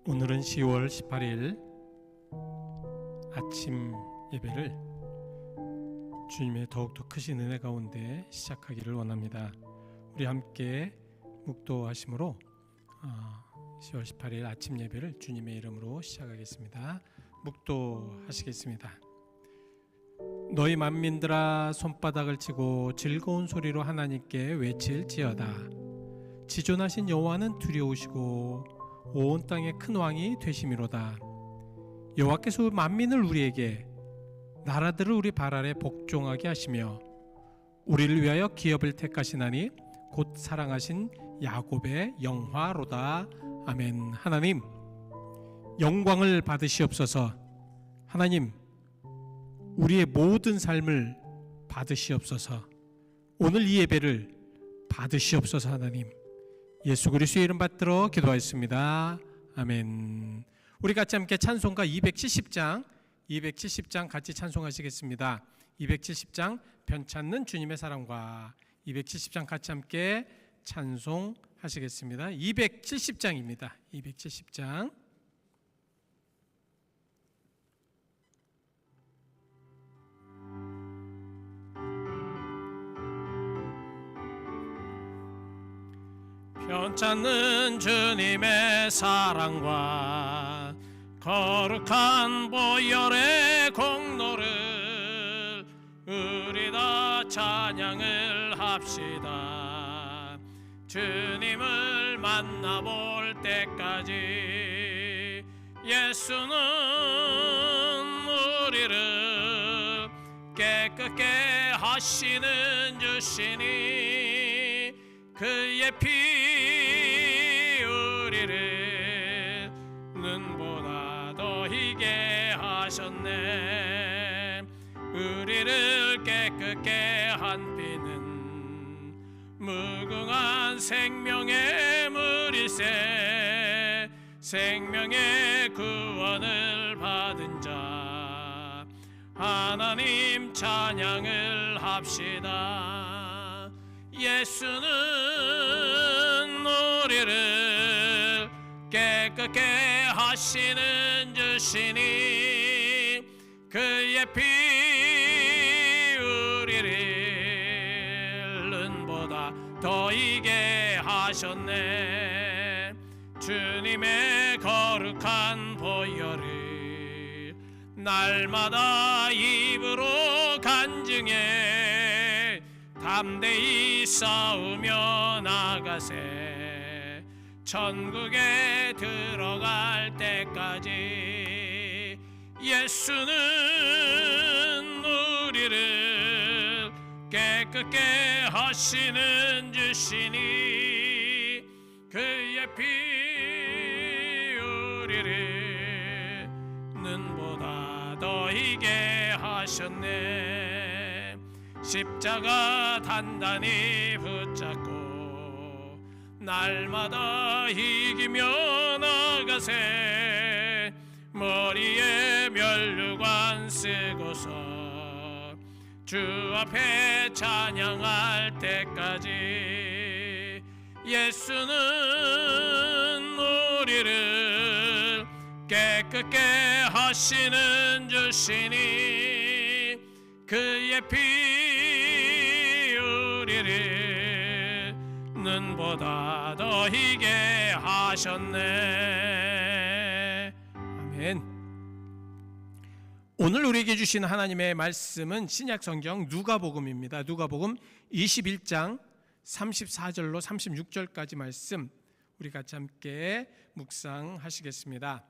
오늘은 10월 18일 아침 예배를 주님의 더욱더 크신 은혜 가운데 시작하기를 원합니다. 우리 함께 묵도하심으로 10월 18일 아침 예배를 주님의 이름으로 시작하겠습니다. 묵도하시겠습니다. 너희 만민들아 손바닥을 치고 즐거운 소리로 하나님께 외칠지어다. 지존하신 여호와는 두려우시고 온 땅의 큰 왕이 되심이로다. 여호와께서 만민을 우리에게 나라들을 우리 발 아래 복종하게 하시며 우리를 위하여 기업을 택하시나니 곧 사랑하신 야곱의 영화로다. 아멘. 하나님 영광을 받으시옵소서. 하나님 우리의 모든 삶을 받으시옵소서. 오늘 이 예배를 받으시옵소서. 하나님 예수 그리스도의 이름 받들어 기도하였습니다. 아멘. 우리 같이 함께 찬송가 270장 같이 찬송하시겠습니다. 270장 변찮는 주님의 사랑과 270장 같이 함께 찬송하시겠습니다. 270장입니다. 270장. 변찮는 주님의 사랑과 거룩한 보혈의 공로를 우리 다 찬양을 합시다. 주님을 만나볼 때까지 예수는 우리를 깨끗게 하시는 주시니 그의 피 우리를 눈보다 더 희게 하셨네. 우리를 깨끗게 한 피는 무궁한 생명의 물일세. 생명의 구원을 받은 자 하나님 찬양을 합시다. 예수는 우리를 깨끗게 하시는 주시니 그의 피 우리를 눈보다 더 희게 하셨네. 주님의 거룩한 보혈을 날마다 입으로 간증해 담대히 싸우며 나가세. 천국에 들어갈 때까지 예수는 우리를 깨끗게 하시는 주시니 그의 피 우리를 눈보다 더 희게 하셨네. 십자가 단단히 붙잡고 날마다 이기며 나가세. 머리에 면류관 쓰고서 주 앞에 찬양할 때까지 예수는 우리를 깨끗게 하시는 주시니 그의 피 우리를 눈보다 더 희게 하셨네. 아멘. 오늘 우리에게 주신 하나님의 말씀은 신약성경 누가복음입니다. 누가복음 21장 34절로 36절까지 말씀 우리 같이 함께 묵상하시겠습니다.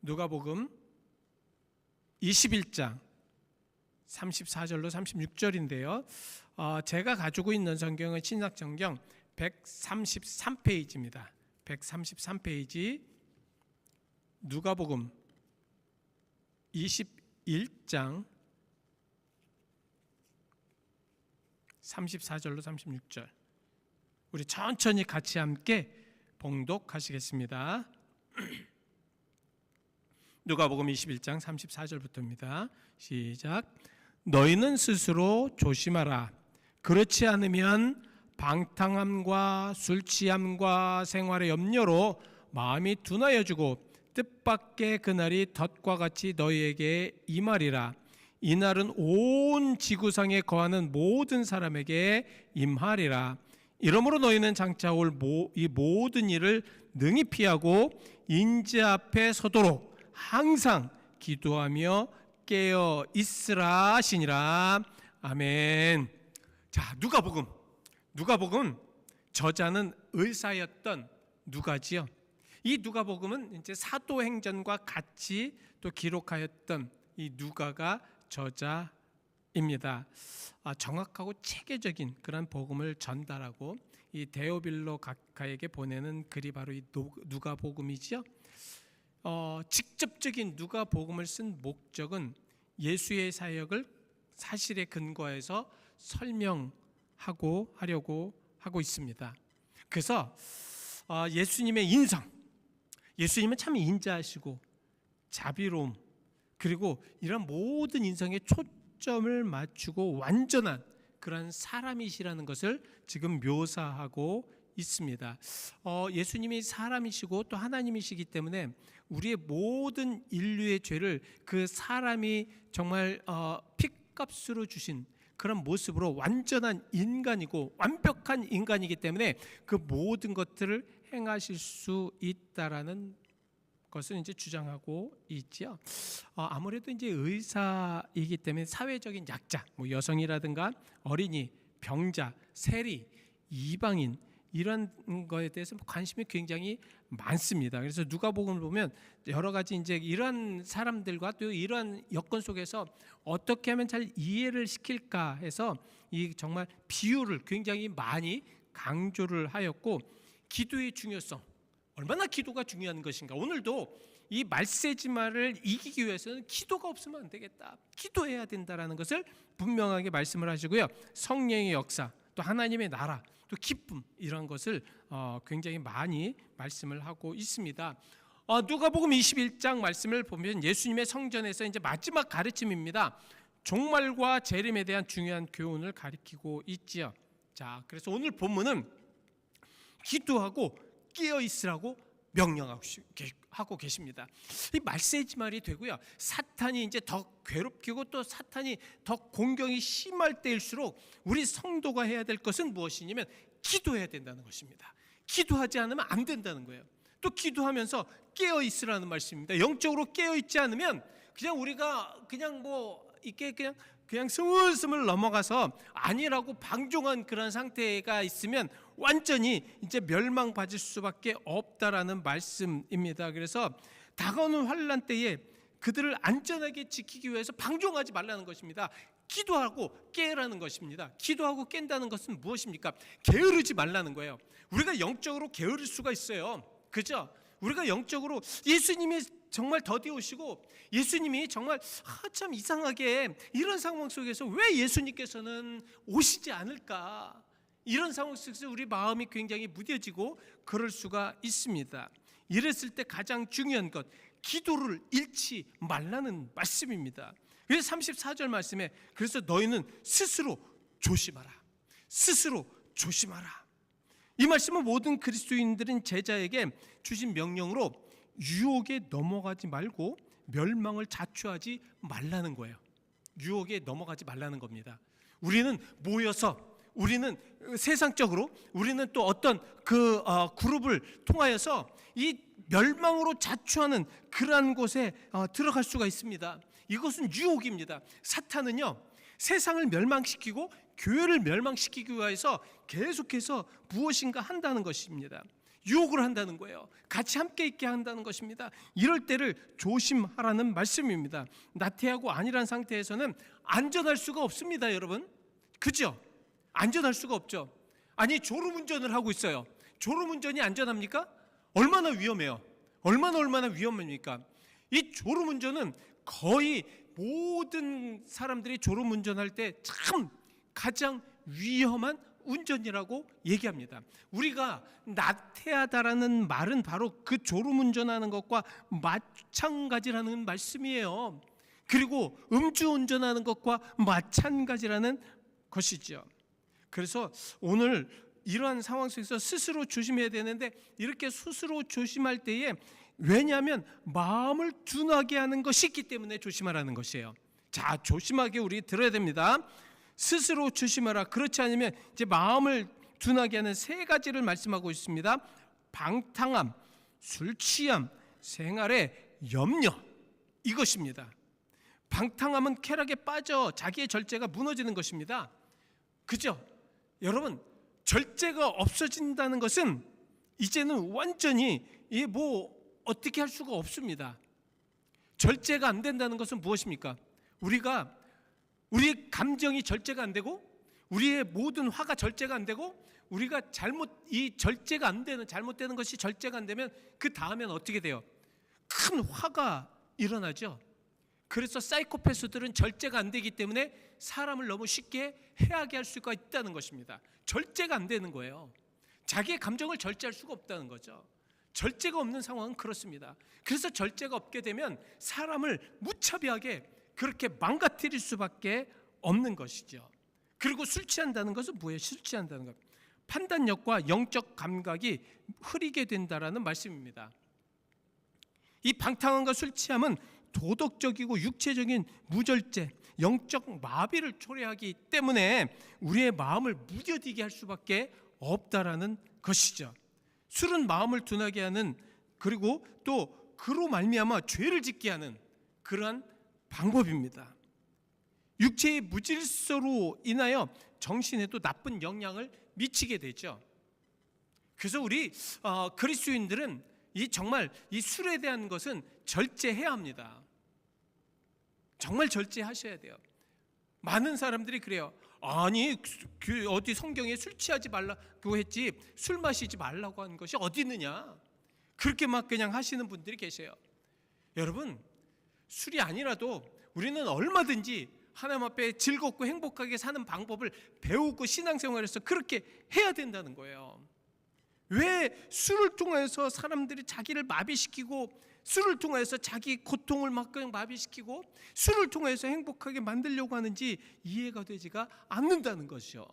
누가복음 21장 34절로 36절인데요. 제가 가지고 있는 성경은 신약성경 133페이지입니다. 133페이지 누가복음 21장 34절로 36절 우리 천천히 같이 함께 봉독하시겠습니다. 누가복음 21장 34절부터입니다. 시작. 너희는 스스로 조심하라. 그렇지 않으면 방탕함과 술취함과 생활의 염려로 마음이 둔하여지고 뜻밖의 그날이 덫과 같이 너희에게 임하리라. 이날은 온 지구상에 거하는 모든 사람에게 임하리라. 이러므로 너희는 장차 올 이 모든 일을 능히 피하고 인재 앞에 서도록 항상 기도하며 깨어 있으라 하시니라. 아멘. 자, 누가복음 저자는 의사였던 누가지요. 이 누가복음은 이제 사도행전과 같이 또 기록하였던 이 누가가 저자입니다. 정확하고 체계적인 그런 복음을 전달하고 이 데오빌로 각하에게 보내는 글이 바로 이 누가복음이죠. 직접적인 누가복음을 쓴 목적은 예수의 사역을 사실에 근거해서 설명하고 하려고 하고 있습니다. 그래서 예수님의 인성, 예수님은 참 인자하시고 자비로움, 그리고 이런 모든 인성에 초점을 맞추고 완전한 그런 사람이시라는 것을 지금 묘사하고 있습니다. 예수님이 사람이시고 또 하나님이시기 때문에 우리의 모든 인류의 죄를 그 사람이 정말 핏값으로 주신 그런 모습으로 완전한 인간이고 완벽한 인간이기 때문에 그 모든 것들을 행하실 수 있다라는 것을 이제 주장하고 있죠. 아무래도 이제 의사이기 때문에 사회적인 약자, 뭐 여성이라든가 어린이, 병자, 세리, 이방인 이런 거에 대해서 관심이 굉장히 많습니다. 그래서 누가복음을 보면 여러 가지 이제 이런 사람들과 또 이런 여건 속에서 어떻게 하면 잘 이해를 시킬까 해서 이 정말 비유를 굉장히 많이 강조를 하였고, 기도의 중요성, 얼마나 기도가 중요한 것인가. 오늘도 이 말세지마를 이기기 위해서는 기도가 없으면 안 되겠다, 기도해야 된다라는 것을 분명하게 말씀을 하시고요. 성령의 역사, 또 하나님의 나라, 또 기쁨, 이런 것을 굉장히 많이 말씀을 하고 있습니다. 누가복음 21장 말씀을 보면 예수님의 성전에서 이제 마지막 가르침입니다. 종말과 재림에 대한 중요한 교훈을 가리키고 있지요. 자, 그래서 오늘 본문은 기도하고 깨어 있으라고 명령하고 계십니다. 이 말세지말이 되고요, 사탄이 이제 더 괴롭히고 또 사탄이 더 공격이 심할 때일수록 우리 성도가 해야 될 것은 무엇이냐면 기도해야 된다는 것입니다. 기도하지 않으면 안 된다는 거예요. 또 기도하면서 깨어 있으라는 말씀입니다. 영적으로 깨어 있지 않으면 그냥 우리가 그냥 뭐 이렇게 그냥 스물스물 넘어가서 아니라고 방종한 그런 상태가 있으면 완전히 이제 멸망받을 수밖에 없다라는 말씀입니다. 그래서 다가오는 환난 때에 그들을 안전하게 지키기 위해서 방종하지 말라는 것입니다. 기도하고 깨라는 것입니다. 기도하고 깬다는 것은 무엇입니까? 게으르지 말라는 거예요. 우리가 영적으로 게으를 수가 있어요. 그죠? 우리가 영적으로 예수님이 정말 더디 오시고 예수님이 정말 참 이상하게 이런 상황 속에서 왜 예수님께서는 오시지 않을까, 이런 상황 속에서 우리 마음이 굉장히 무뎌지고 그럴 수가 있습니다. 이랬을 때 가장 중요한 것, 기도를 잃지 말라는 말씀입니다. 그래서 34절 말씀에 그래서 너희는 스스로 조심하라. 스스로 조심하라. 이 말씀은 모든 그리스도인들은 제자에게 주신 명령으로 유혹에 넘어가지 말고 멸망을 자초하지 말라는 거예요. 유혹에 넘어가지 말라는 겁니다. 우리는 모여서 우리는 세상적으로 우리는 또 어떤 그룹을 통하여서 이 멸망으로 자초하는 그러한 곳에 들어갈 수가 있습니다. 이것은 유혹입니다. 사탄은요, 세상을 멸망시키고 교회를 멸망시키기 위해서 계속해서 무엇인가 한다는 것입니다. 유혹을 한다는 거예요. 같이 함께 있게 한다는 것입니다. 이럴 때를 조심하라는 말씀입니다. 나태하고 안일한 상태에서는 안전할 수가 없습니다, 여러분. 그죠? 안전할 수가 없죠. 아니, 졸음운전을 하고 있어요. 졸음운전이 안전합니까? 얼마나 위험해요. 얼마나 위험합니까? 이 졸음운전은 거의 모든 사람들이 졸음운전할 때 참 가장 위험한 운전이라고 얘기합니다. 우리가 나태하다라는 말은 바로 그 졸음운전하는 것과 마찬가지라는 말씀이에요. 그리고 음주운전하는 것과 마찬가지라는 것이죠. 그래서 오늘 이러한 상황 속에서 스스로 조심해야 되는데, 이렇게 스스로 조심할 때에, 왜냐하면 마음을 둔하게 하는 것이 있기 때문에 조심하라는 것이에요. 자, 조심하게 우리 들어야 됩니다. 스스로 조심하라. 그렇지 않으면 이제 마음을 둔하게 하는 세 가지를 말씀하고 있습니다. 방탕함, 술 취함, 생활의 염려, 이것입니다. 방탕함은 쾌락에 빠져 자기의 절제가 무너지는 것입니다. 그죠? 여러분, 절제가 없어진다는 것은 이제는 완전히 어떻게 할 수가 없습니다. 절제가 안 된다는 것은 무엇입니까? 우리의 감정이 절제가 안 되고, 우리의 모든 화가 절제가 안 되고, 우리가 절제가 안 되는, 잘못되는 것이 절제가 안 되면 그 다음엔 어떻게 돼요? 큰 화가 일어나죠. 그래서 사이코패스들은 절제가 안 되기 때문에 사람을 너무 쉽게 해하게 할 수가 있다는 것입니다. 절제가 안 되는 거예요. 자기의 감정을 절제할 수가 없다는 거죠. 절제가 없는 상황은 그렇습니다. 그래서 절제가 없게 되면 사람을 무차별하게 그렇게 망가뜨릴 수밖에 없는 것이죠. 그리고 술 취한다는 것은 뭐예요? 술 취한다는 것, 판단력과 영적 감각이 흐리게 된다라는 말씀입니다. 이 방탕함과 술 취함은 도덕적이고 육체적인 무절제, 영적 마비를 초래하기 때문에 우리의 마음을 무뎌지게 할 수밖에 없다라는 것이죠. 술은 마음을 둔하게 하는, 그리고 또 그로 말미암아 죄를 짓게 하는 그러한 방법입니다. 육체의 무질서로 인하여 정신에도 나쁜 영향을 미치게 되죠. 그래서 우리 그리스도인들은 정말 이 술에 대한 것은 절제해야 합니다. 정말 절제하셔야 돼요. 많은 사람들이 그래요. 아니, 어디 성경에 술 취하지 말라고 했지 술 마시지 말라고 한 것이 어디 있느냐, 그렇게 막 그냥 하시는 분들이 계세요. 여러분, 술이 아니라도 우리는 얼마든지 하나님 앞에 즐겁고 행복하게 사는 방법을 배우고 신앙생활에서 그렇게 해야 된다는 거예요. 왜 술을 통해서 사람들이 자기를 마비시키고, 술을 통해서 자기 고통을 막 그냥 마비시키고, 술을 통해서 행복하게 만들려고 하는지 이해가 되지가 않는다는 것이죠.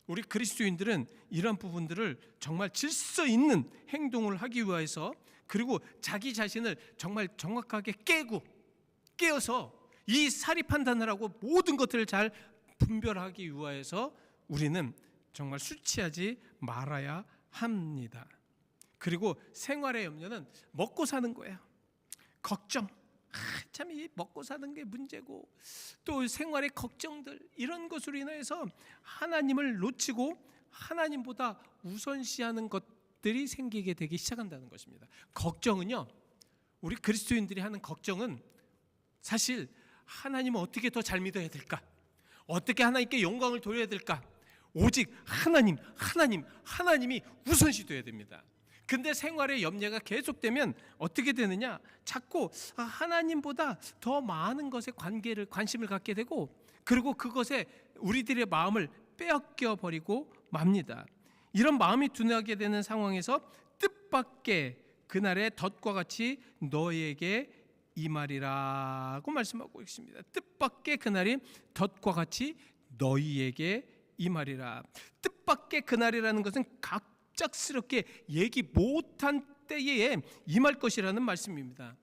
우리 그리스도인들은 이런 부분들을 정말 질서 있는 행동을 하기 위해서, 그리고 자기 자신을 정말 정확하게 깨어서 이 사리 판단을 하고 모든 것들을 잘 분별하기 위해서 우리는 정말 술 취하지 말아야 합니다. 그리고 생활의 염려는 먹고 사는 거예요. 걱정, 참 이 먹고 사는 게 문제고, 또 생활의 걱정들, 이런 것으로 인해서 하나님을 놓치고 하나님보다 우선시하는 것들이 생기게 되기 시작한다는 것입니다. 걱정은요, 우리 그리스도인들이 하는 걱정은 사실 하나님을 어떻게 더 잘 믿어야 될까? 어떻게 하나님께 영광을 돌려야 될까? 오직 하나님이 우선시돼야 됩니다. 근데 생활의 염려가 계속되면 어떻게 되느냐? 자꾸 하나님보다 더 많은 것에 관심을 갖게 되고, 그리고 그것에 우리들의 마음을 빼앗겨 버리고 맙니다. 이런 마음이 둔하게 되는 상황에서 뜻밖의 그날의 덫과 같이 너희에게 임하리라고 말씀하고 있습니다. 뜻밖의 그날이 덫과 같이 너희에게 임하리라. 뜻밖의 그날이라는 것은 갑작스럽게 예기 못한 때에 임할 것이라는 말씀입니다.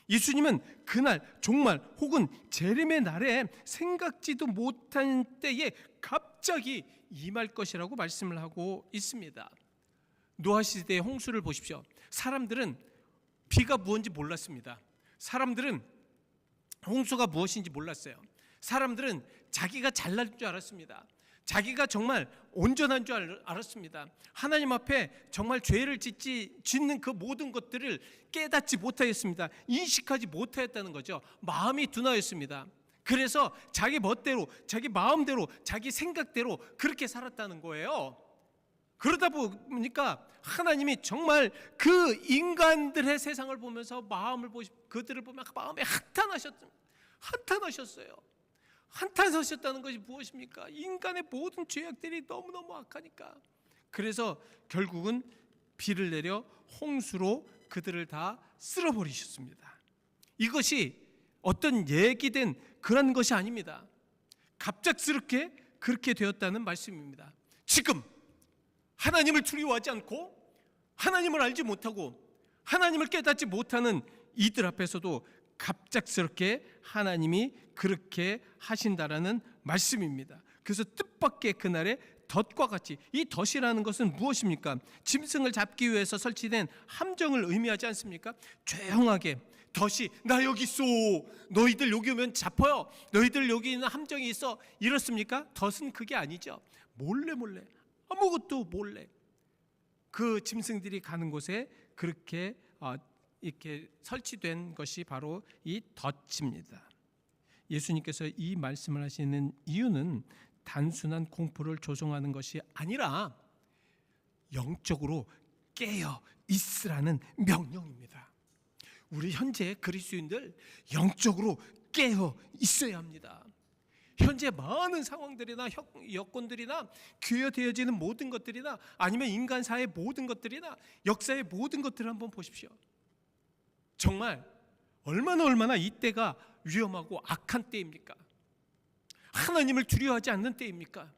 예수님은 그날 정말 혹은 재림의 날에 생각지도 못한 때에 갑자기 임할 것이라고 말씀을 하고 있습니다. 노아 시대의 홍수를 보십시오. 사람들은 비가 무엇인지 몰랐습니다. 사람들은 홍수가 무엇인지 몰랐어요. 사람들은 자기가 잘날 줄 알았습니다. 자기가 정말 온전한 줄 알았습니다. 하나님 앞에 정말 죄를 짓는 그 모든 것들을 깨닫지 못하였습니다. 인식하지 못하였다는 거죠. 마음이 둔하였습니다. 그래서 자기 멋대로, 자기 마음대로, 자기 생각대로 그렇게 살았다는 거예요. 그러다 보니까 하나님이 정말 그 인간들의 세상을 보면서 그들을 보면 마음에 한탄하셨어요. 한탄하셨다는 것이 무엇입니까? 인간의 모든 죄악들이 너무너무 악하니까. 그래서 결국은 비를 내려 홍수로 그들을 다 쓸어버리셨습니다. 이것이 어떤 얘기된 그런 것이 아닙니다. 갑작스럽게 그렇게 되었다는 말씀입니다. 지금 하나님을 두려워하지 않고 하나님을 알지 못하고 하나님을 깨닫지 못하는 이들 앞에서도 갑작스럽게 하나님이 그렇게 하신다라는 말씀입니다. 그래서 뜻밖의 그날에 덫과 같이, 이 덫이라는 것은 무엇입니까? 짐승을 잡기 위해서 설치된 함정을 의미하지 않습니까? 조용하게 덫이 나 여기 있어, 너희들 여기 오면 잡혀요, 너희들 여기 있는 함정이 있어, 이렇습니까? 덫은 그게 아니죠. 몰래 아무것도 몰래 그 짐승들이 가는 곳에 그렇게 이렇게 설치된 것이 바로 이 덫입니다. 예수님께서 이 말씀을 하시는 이유는 단순한 공포를 조성하는 것이 아니라 영적으로 깨어 있으라는 명령입니다. 우리 현재 그리스도인들 영적으로 깨어 있어야 합니다. 현재 많은 상황들이나 여건들이나 귀여되어지는 모든 것들이나 아니면 인간사의 모든 것들이나 역사의 모든 것들을 한번 보십시오. 정말 얼마나 이때가 위험하고 악한 때입니까? 하나님을 두려워하지 않는 때입니까?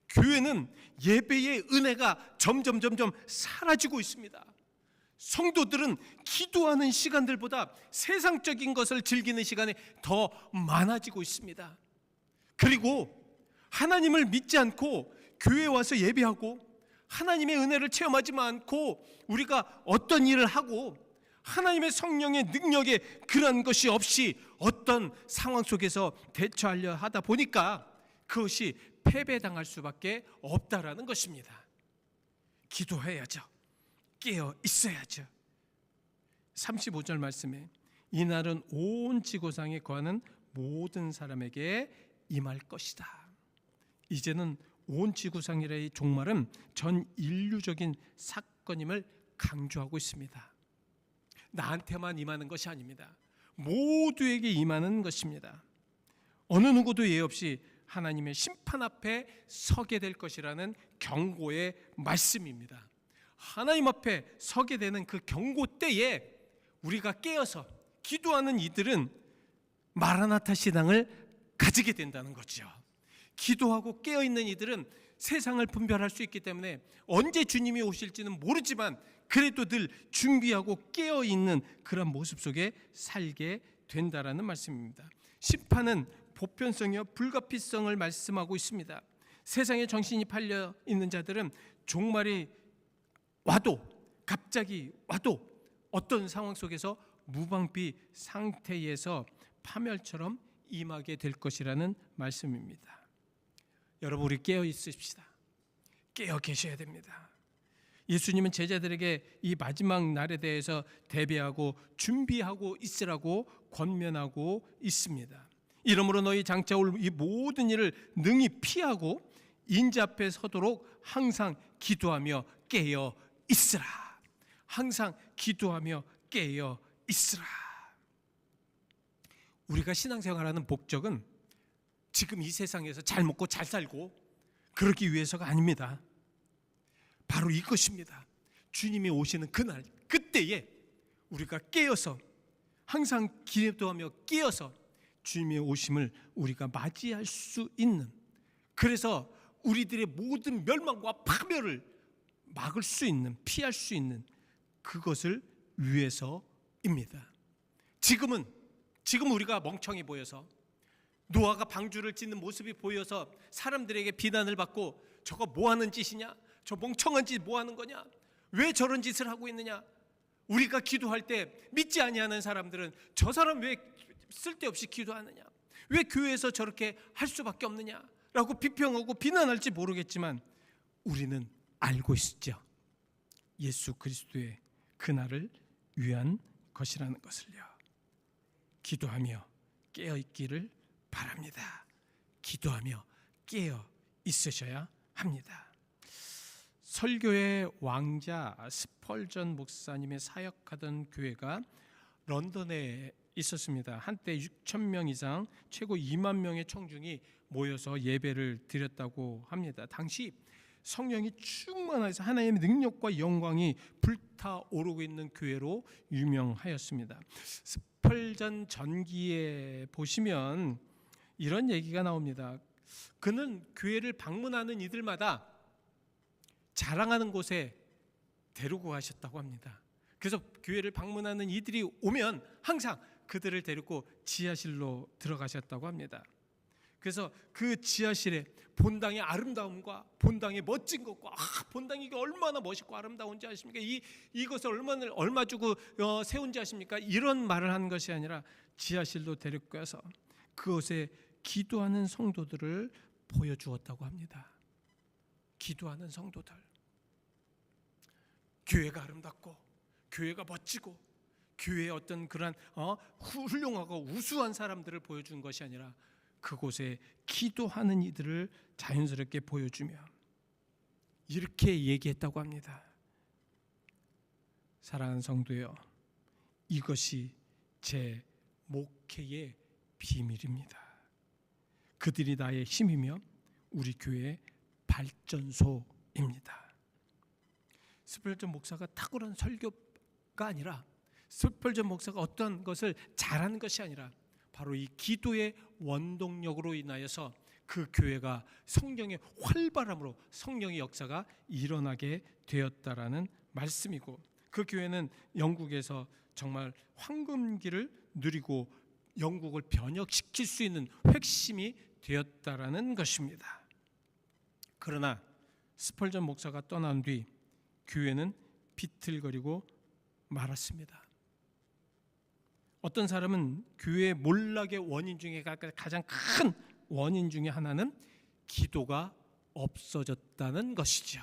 교회는 예배의 은혜가 점점 사라지고 있습니다. 성도들은 기도하는 시간들보다 세상적인 것을 즐기는 시간이 더 많아지고 있습니다. 그리고 하나님을 믿지 않고 교회에 와서 예배하고 하나님의 은혜를 체험하지 않고 우리가 어떤 일을 하고 하나님의 성령의 능력에 그런 것이 없이 어떤 상황 속에서 대처하려 하다 보니까 그것이 패배당할 수밖에 없다라는 것입니다. 기도해야죠. 깨어 있어야죠. 35절 말씀에 이날은 온 지구상에 거하는 모든 사람에게 임할 것이다. 이제는 온 지구상이라의 종말은 전 인류적인 사건임을 강조하고 있습니다. 나한테만 임하는 것이 아닙니다. 모두에게 임하는 것입니다. 어느 누구도 예 없이 하나님의 심판 앞에 서게 될 것이라는 경고의 말씀입니다. 하나님 앞에 서게 되는 그 경고 때에 우리가 깨어서 기도하는 이들은 마라나타 신앙을 가지게 된다는 거죠. 기도하고 깨어있는 이들은 세상을 분별할 수 있기 때문에 언제 주님이 오실지는 모르지만 그래도 늘 준비하고 깨어있는 그런 모습 속에 살게 된다라는 말씀입니다. 심판은 보편성이요 불가피성을 말씀하고 있습니다. 세상에 정신이 팔려 있는 자들은 종말이 와도 갑자기 와도 어떤 상황 속에서 무방비 상태에서 파멸처럼 임하게 될 것이라는 말씀입니다. 여러분 우리 깨어 있읍시다. 깨어 계셔야 됩니다. 예수님은 제자들에게 이 마지막 날에 대해서 대비하고 준비하고 있으라고 권면하고 있습니다. 이러므로 너희 장차 올 이 모든 일을 능히 피하고 인자 앞에 서도록 항상 기도하며 깨어 있으라. 항상 기도하며 깨어 있으라. 우리가 신앙생활하는 목적은 지금 이 세상에서 잘 먹고 잘 살고 그러기 위해서가 아닙니다. 바로 이것입니다. 주님이 오시는 그날, 그때에 우리가 깨어서 항상 기도하며 깨어서 주님의 오심을 우리가 맞이할 수 있는, 그래서 우리들의 모든 멸망과 파멸을 막을 수 있는, 피할 수 있는 그것을 위해서입니다. 지금 우리가 멍청해 보여서, 노아가 방주를 짓는 모습이 보여서 사람들에게 비난을 받고 저거 뭐 하는 짓이냐, 저 멍청한 짓 뭐 하는 거냐, 왜 저런 짓을 하고 있느냐, 우리가 기도할 때 믿지 아니하는 사람들은 저 사람 왜 쓸데없이 기도하느냐, 왜 교회에서 저렇게 할 수밖에 없느냐 라고 비평하고 비난할지 모르겠지만, 우리는 알고 있죠. 예수 그리스도의 그날을 위한 것이라는 것을요. 기도하며 깨어 있기를 바랍니다. 기도하며 깨어 있으셔야 합니다. 설교의 왕자 스펄전 목사님의 사역하던 교회가 런던에 있었습니다. 한때 6,000명 이상, 최고 2만 명의 청중이 모여서 예배를 드렸다고 합니다. 당시 성령이 충만해서 하나님의 능력과 영광이 불타오르고 있는 교회로 유명하였습니다. 스펄전 전기에 보시면 이런 얘기가 나옵니다. 그는 교회를 방문하는 이들마다 자랑하는 곳에 데리고 가셨다고 합니다. 그래서 교회를 방문하는 이들이 오면 항상 그들을 데리고 지하실로 들어가셨다고 합니다. 그래서 그 지하실에 본당의 아름다움과 본당의 멋진 것과, 본당이 얼마나 멋있고 아름다운지 아십니까? 이것을 얼마 주고 세운지 아십니까? 이런 말을 하는 것이 아니라 지하실로 데리고 가서 그곳에 기도하는 성도들을 보여주었다고 합니다. 기도하는 성도들, 교회가 아름답고 교회가 멋지고 교회의 어떤 그런 훌륭하고 우수한 사람들을 보여준 것이 아니라 그곳에 기도하는 이들을 자연스럽게 보여주며 이렇게 얘기했다고 합니다. 사랑하는 성도여, 이것이 제 목회의 비밀입니다. 그들이 나의 힘이며 우리 교회의 발전소입니다. 스펄전 목사가 탁월한 설교가 아니라, 스펄전 목사가 어떤 것을 잘하는 것이 아니라 바로 이 기도의 원동력으로 인하여서 그 교회가 성령의 활발함으로 성령의 역사가 일어나게 되었다라는 말씀이고, 그 교회는 영국에서 정말 황금기를 누리고 영국을 변혁시킬 수 있는 핵심이 되었다라는 것입니다. 그러나 스펄전 목사가 떠난 뒤 교회는 비틀거리고 말았습니다. 어떤 사람은 교회의 몰락의 원인 중에 가장 큰 원인 중에 하나는 기도가 없어졌다는 것이죠.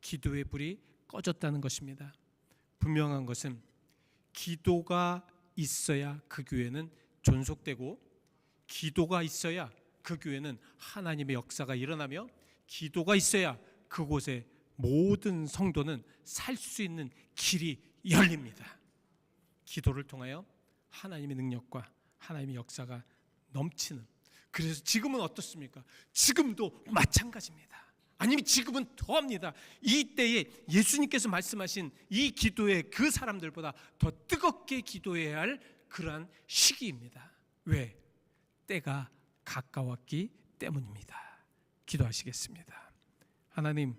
기도의 불이 꺼졌다는 것입니다. 분명한 것은 기도가 있어야 그 교회는 존속되고, 기도가 있어야 그 교회는 하나님의 역사가 일어나며, 기도가 있어야 그곳에 모든 성도는 살 수 있는 길이 열립니다. 기도를 통하여 하나님의 능력과 하나님의 역사가 넘치는, 그래서 지금은 어떻습니까? 지금도 마찬가지입니다. 아니면 지금은 더합니다. 이때에 예수님께서 말씀하신 이 기도에 그 사람들보다 더 뜨겁게 기도해야 할 그러한 시기입니다. 왜? 때가 가까웠기 때문입니다. 기도하시겠습니다. 하나님,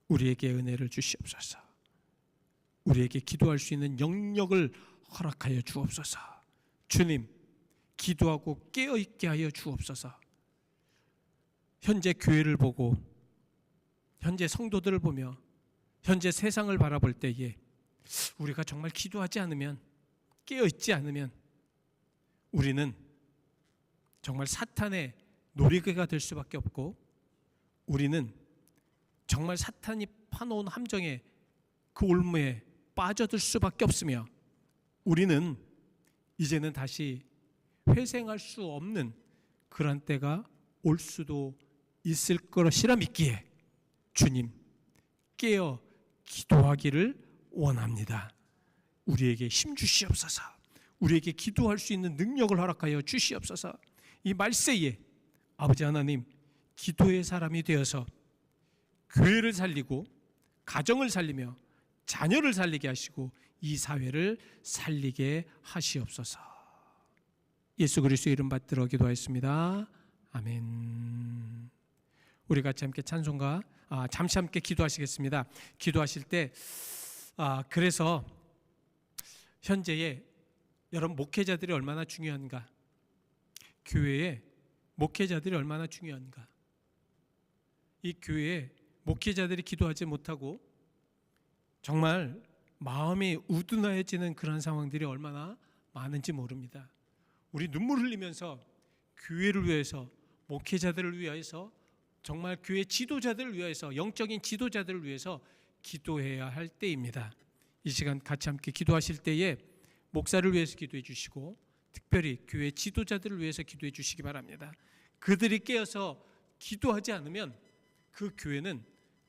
우리에게 은혜를 주시옵소서. 우리에게 기도할 수 있는 영역을 허락하여 주옵소서. 주님, 기도하고 깨어있게 하여 주옵소서. 현재 교회를 보고, 현재 성도들을 보며, 현재 세상을 바라볼 때에 우리가 정말 기도하지 않으면, 깨어있지 않으면 우리는 정말 사탄의 놀이개가 될 수밖에 없고, 우리는 정말 사탄이 파놓은 함정에, 그 올무에 빠져들 수밖에 없으며, 우리는 이제는 다시 회생할 수 없는 그런 때가 올 수도 있을 것이라 믿기에 주님, 깨어 기도하기를 원합니다. 우리에게 힘 주시옵소서. 우리에게 기도할 수 있는 능력을 허락하여 주시옵소서. 이 말세에 아버지 하나님, 기도의 사람이 되어서 교회를 살리고 가정을 살리며 자녀를 살리게 하시고 이 사회를 살리게 하시옵소서. 예수 그리스도의 이름 받들어 기도하였습니다. 아멘. 우리 같이 함께 찬송가 잠시 함께 기도하시겠습니다. 기도하실 때 그래서 현재의 여러분 목회자들이 얼마나 중요한가, 교회에 목회자들이 얼마나 중요한가, 이 교회에 목회자들이 기도하지 못하고 정말 마음이 우둔해지는 그런 상황들이 얼마나 많은지 모릅니다. 우리 눈물 흘리면서 교회를 위해서, 목회자들을 위해서, 정말 교회 지도자들을 위해서, 영적인 지도자들을 위해서 기도해야 할 때입니다. 이 시간 같이 함께 기도하실 때에 목사를 위해서 기도해 주시고 특별히 교회 지도자들을 위해서 기도해 주시기 바랍니다. 그들이 깨어서 기도하지 않으면 그 교회는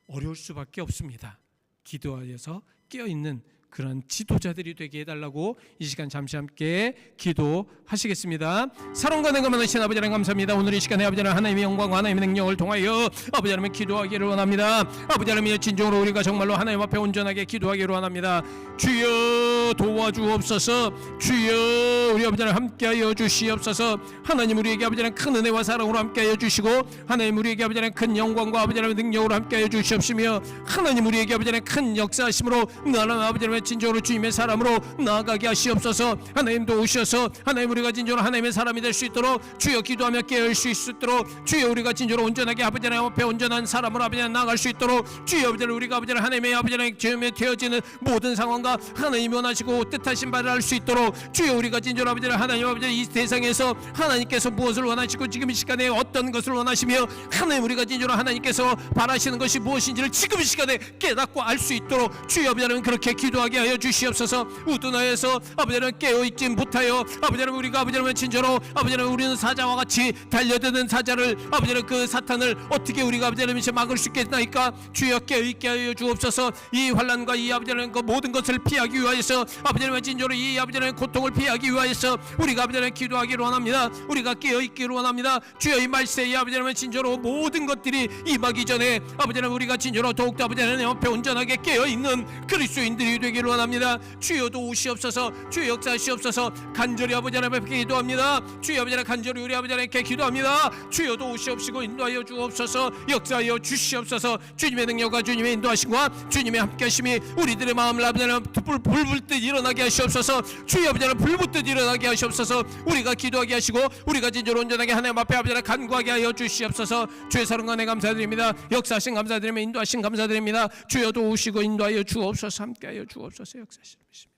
어려울 수밖에 없습니다. 기도하여서 깨어있는 그런 지도자들이 되게 해달라고 이 시간 잠시 함께 기도하시겠습니다. 사랑과 내가 많으신 아버지 하나님 감사합니다. 오늘 이 시간에 아버지 하나님 하나님의 영광과 하나님의 능력을 통하여 아버지 하나님 기도하기를 원합니다. 아버지 하나님 진정으로 우리가 정말로 하나님 앞에 온전하게 기도하기를 원합니다. 주여 도와주옵소서. 주여 우리 아버지 하나님 함께하여 주시옵소서. 하나님 우리에게 아버지 하나님 큰 은혜와 사랑으로 함께하여 주시고 하나님 우리에게 아버지 하나님 큰 영광과 아버지 하나님 능력으로 함께하여 주시옵시며 하나님 우리에게 아버지 하나님 큰 역사하심으로 나는 아버지 하나님 진정으로 주님의 사람으로 나아가게 하시옵소서. 하나님도 오셔서 하나님 우리가 진정으로 하나님의 사람이 될 수 있도록 주여 기도하며 깨어있을 수 있도록 주여 우리가 진정으로 온전하게 아버지 하나님 앞에 온전한 사람으로 아버지 하나님 나아갈 수 있도록 주여 아버지 하나님 우리가 아버지 하나님의 아버지 하나님 죄에 되어지는 모든 상황과 하나님이 원하시고 뜻하신 바를 알 수 있도록 주여 우리가 진정으로 아버지 하나님 아버지 이 세상에서 하나님께서 무엇을 원하시고 지금 이 시간에 어떤 것을 원하시며 하나님 우리가 진정으로 하나님께서 바라시는 것이 무엇인지를 지금 이 시간에 깨닫고 알 수 있도록 주여 아버지 하나님 그렇게 기도하게 하여 주시옵소서. 우둔하여서 아버지 하나님 깨어있지 못하여 아버지 하나님 우리가 아버지 하나님 진정으로 아버지 하나님 우리는 사자와 같이 달려드는 사자를 아버지 하나님 그 사탄을 어떻게 우리가 아버지 하나님 막을 수 있겠나이까. 주여 깨어있게 하여 주옵소서. 이 환난과 이 아버지 하나님 그 모든 것을 피하기 위하여서 아버지 하나님 진정으로 이 아버지 하나님 고통을 피하기 위하여서 우리가 아버지 하나님 기도하기를 원합니다. 우리가 깨어있기를 원합니다. 주여 이 말세에 아버지 하나님 진정으로 모든 것들이 임하기 전에 아버지 하나님 우리가 진정으로 더욱더 아버지 하나님 옆에 온전하게 깨어있는 그리스도인들이 되기를 원합니다. 주여 도우시옵소서. 주여 역사하시옵소서. 간절히 아버지 하나님께 기도합니다. 주여 아버지 하나님 간절히 우리 아버지 하나님께 기도합니다. 주여 도우시옵시고 인도하여 주옵소서. 역사하여 주시옵소서. 주님의 능력과 주님의 인도하심과 주님의 함께하심이 우리들의 마음을 아버지 하나님 불붙듯 일어나게 하시옵소서. 주여 아버지 하나님 불붙듯 일어나게 하시옵소서. 우리가 기도하게 하시고 우리가 진정으로 온전하게 하나님 앞에 아버지 하나님 간구하게 하여 주시옵소서. 주의 사랑과 내 감사드립니다. 역사하신 감사드리며 인도하신 감사드립니다. 주여 도우시고 인도하여 주옵소서. 함께하여 주옵소서. 역사하시는 것입니다.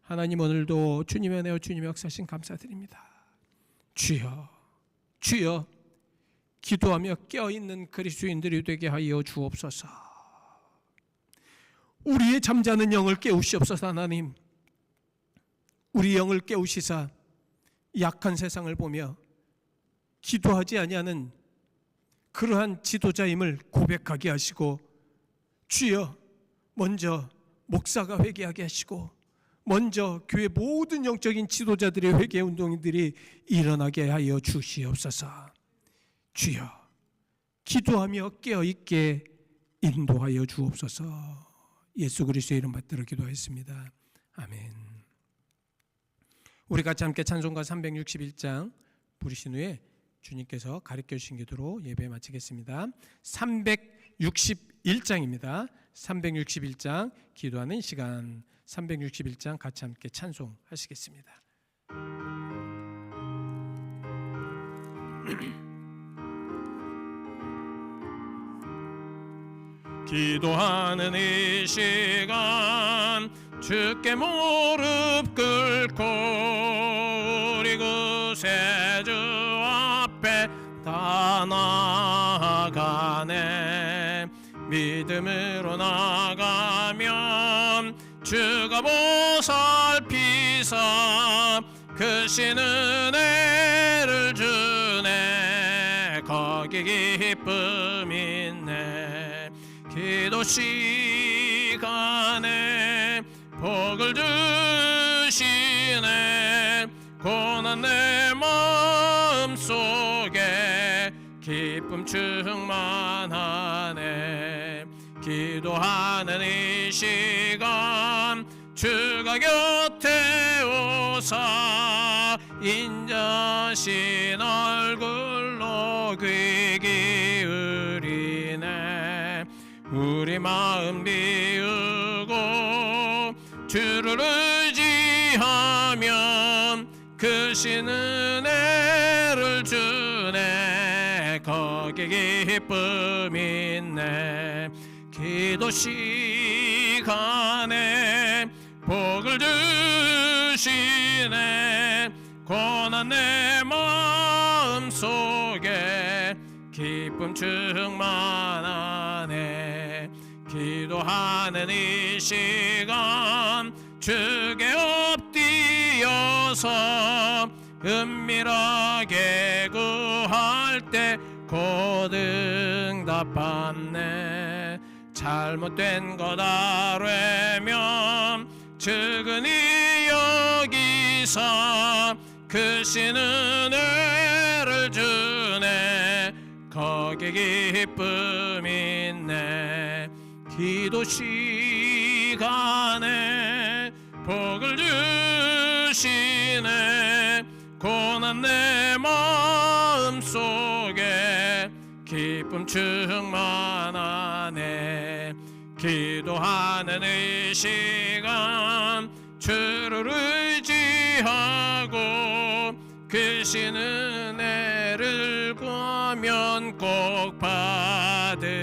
하나님 오늘도 주님의 은혜와 주님의 역사하신 감사드립니다. 주여 주여 기도하며 깨어있는 그리스도인들이 되게 하여 주옵소서. 우리의 잠자는 영을 깨우시옵소서. 하나님 우리 영을 깨우시사 약한 세상을 보며 기도하지 아니하는 그러한 지도자임을 고백하게 하시고 주여 먼저 목사가 회개하게 하시고 먼저 교회 모든 영적인 지도자들의 회개 운동들이 일어나게 하여 주시옵소서. 주여 기도하며 깨어있게 인도하여 주옵소서. 예수 그리스도의 이름 받들어 기도하였습니다. 아멘. 우리 같이 함께 찬송가 361장 부르신 후에 주님께서 가르쳐 주신 기도로 예배 마치겠습니다. 361장입니다. 361장 기도하는 시간. 361장 같이 함께 찬송하시겠습니다. 기도하는 이 시간 주께 무릎 꿇고 우리 구세주 앞에 다 나아가네. 믿음으로 나가면 주가 보살피사 크신 은혜를 주네. 거기 기쁨 있네. 기도 시간에 복을 주시네. 고난 내 마음속에 기쁨 충만하네. 기도하는 이 시간 주가 곁에 오사 인자신 얼굴로 귀 기울이네. 우리 마음 비우고 주를 의지하면 그 신 은혜를 주네. 거기 기쁨 있네. 기도 시간에 복을 주시네. 고난 내 마음 속에 기쁨 충만하네. 기도하는 이 시간 주께 엎드려서 은밀하게 구할 때 곧 응답받네. 잘못된 것 아뢰면 측은히 여기서 그 신 은혜를 주네. 거기 기쁨 있네. 기도 시간에 복을 주시네. 고난 내 마음 속에 기쁨 충만하네. 기도하는 이 시간 주를 의지하고 그 신 은혜를 구하면 꼭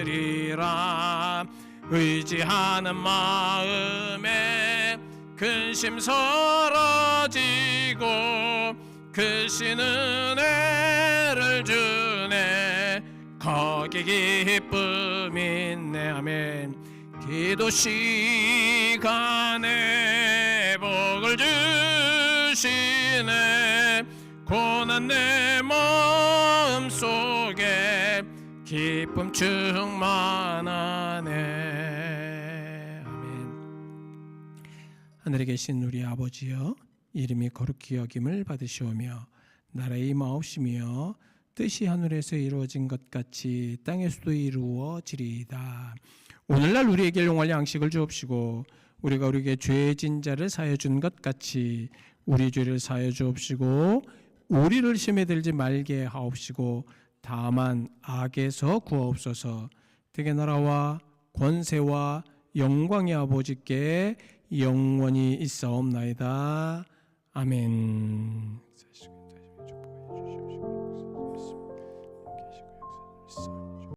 받으리라. 의지하는 마음에 근심 사라지고 그 신 은혜를 주네. 거기 기쁨 있네. 아멘. 기도 시간에 복을 주시네. 고난 내 마음 속에 기쁨 충만하네. 아멘. 하늘에 계신 우리 아버지여, 이름이 거룩히 여김을 받으시오며 나라의 임하옵시며 뜻이 하늘에서 이루어진 것 같이 땅에서도 이루어지리이다. 오늘날 우리에게 일용할 양식을 주옵시고 우리가 우리에게 죄진 자를 사하여 준 것 같이 우리 죄를 사하여 주옵시고 우리를 시험에 들지 말게 하옵시고 다만 악에서 구하옵소서. 되게 나라와 권세와 영광이 아버지께 영원히 있사옵나이다. 아멘.